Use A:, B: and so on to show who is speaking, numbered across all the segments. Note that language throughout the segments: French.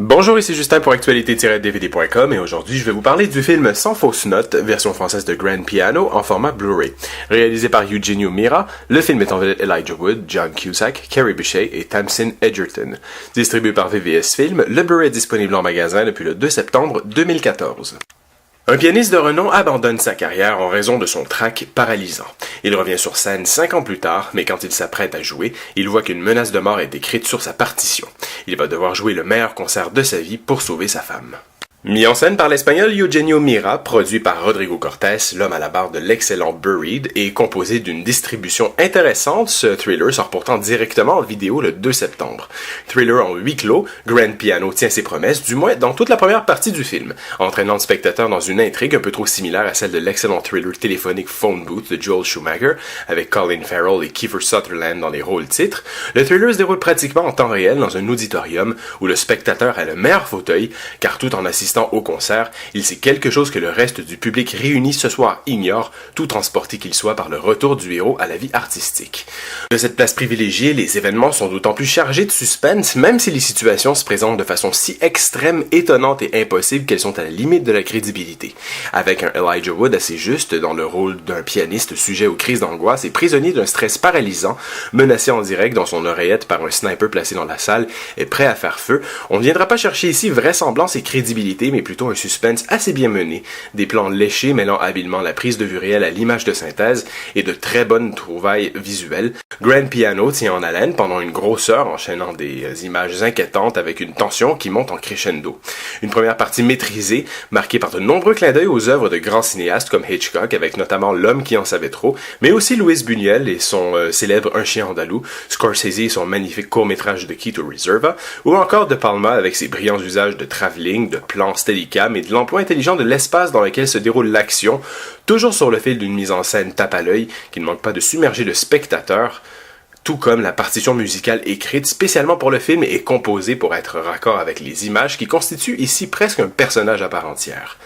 A: Bonjour, ici Justin pour actualité-dvd.com et aujourd'hui je vais vous parler du film Sans fausse note, version française de Grand Piano en format Blu-ray. Réalisé par Eugenio Mira, le film est avec Elijah Wood, John Cusack, Carrie Bichet et Tamsin Edgerton. Distribué par VVS Film, le Blu-ray est disponible en magasin depuis le 2 septembre 2014. Un pianiste de renom abandonne sa carrière en raison de son trac paralysant. Il revient sur scène 5 ans plus tard, mais quand il s'apprête à jouer, il voit qu'une menace de mort est écrite sur sa partition. Il va devoir jouer le meilleur concert de sa vie pour sauver sa femme. Mis en scène par l'espagnol Eugenio Mira, produit par Rodrigo Cortés, l'homme à la barre de l'excellent Buried, et composé d'une distribution intéressante, ce thriller sort pourtant directement en vidéo le 2 septembre. Thriller en huis clos, Grand Piano tient ses promesses, du moins dans toute la première partie du film, entraînant le spectateur dans une intrigue un peu trop similaire à celle de l'excellent thriller téléphonique Phone Booth de Joel Schumacher, avec Colin Farrell et Kiefer Sutherland dans les rôles titres. Le thriller se déroule pratiquement en temps réel dans un auditorium où le spectateur a le meilleur fauteuil, car tout en assistant au concert, il sait quelque chose que le reste du public réuni ce soir ignore, tout transporté qu'il soit par le retour du héros à la vie artistique. De cette place privilégiée, les événements sont d'autant plus chargés de suspense, même si les situations se présentent de façon si extrême, étonnante et impossible qu'elles sont à la limite de la crédibilité. Avec un Elijah Wood assez juste dans le rôle d'un pianiste sujet aux crises d'angoisse et prisonnier d'un stress paralysant, menacé en direct dans son oreillette par un sniper placé dans la salle et prêt à faire feu, on ne viendra pas chercher ici vraisemblance et crédibilité, mais plutôt un suspense assez bien mené, des plans léchés mêlant habilement la prise de vue réelle à l'image de synthèse et de très bonnes trouvailles visuelles. Grand Piano tient en haleine pendant une grosse heure, enchaînant des images inquiétantes avec une tension qui monte en crescendo. Une première partie maîtrisée, marquée par de nombreux clins d'œil aux œuvres de grands cinéastes comme Hitchcock, avec notamment L'homme qui en savait trop, mais aussi Luis Buñuel et son célèbre Un chien andalou, Scorsese et son magnifique court-métrage de Quito Reserva, ou encore De Palma avec ses brillants usages de travelling, de plans steadicam et de l'emploi intelligent de l'espace dans lequel se déroule l'action, toujours sur le fil d'une mise en scène tape à l'œil qui ne manque pas de submerger le spectateur, tout comme la partition musicale écrite spécialement pour le film est composée pour être raccord avec les images qui constituent ici presque un personnage à part entière.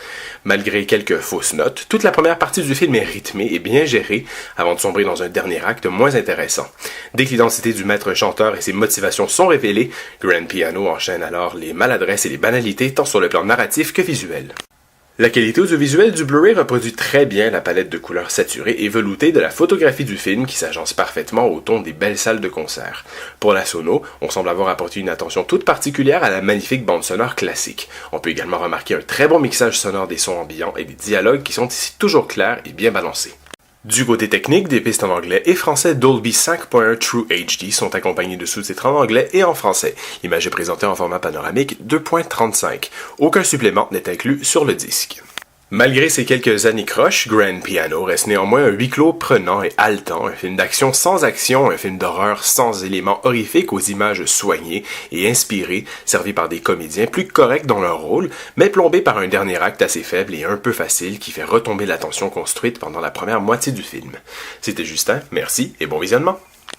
A: Malgré quelques fausses notes, toute la première partie du film est rythmée et bien gérée avant de sombrer dans un dernier acte moins intéressant. Dès que l'identité du maître chanteur et ses motivations sont révélées, Grand Piano enchaîne alors les maladresses et les banalités tant sur le plan narratif que visuel. La qualité audiovisuelle du Blu-ray reproduit très bien la palette de couleurs saturées et veloutées de la photographie du film qui s'agence parfaitement au ton des belles salles de concert. Pour la sono, on semble avoir apporté une attention toute particulière à la magnifique bande sonore classique. On peut également remarquer un très bon mixage sonore des sons ambiants et des dialogues qui sont ici toujours clairs et bien balancés. Du côté technique, des pistes en anglais et français Dolby 5.1 True HD sont accompagnées de sous-titres en anglais et en français. L'image est présentée en format panoramique 2.35. Aucun supplément n'est inclus sur le disque. Malgré ces quelques anicroches, Grand Piano reste néanmoins un huis clos prenant et haletant, un film d'action sans action, un film d'horreur sans éléments horrifiques aux images soignées et inspirées, servi par des comédiens plus corrects dans leur rôle, mais plombés par un dernier acte assez faible et un peu facile qui fait retomber la tension construite pendant la première moitié du film. C'était Justin, merci et bon visionnement.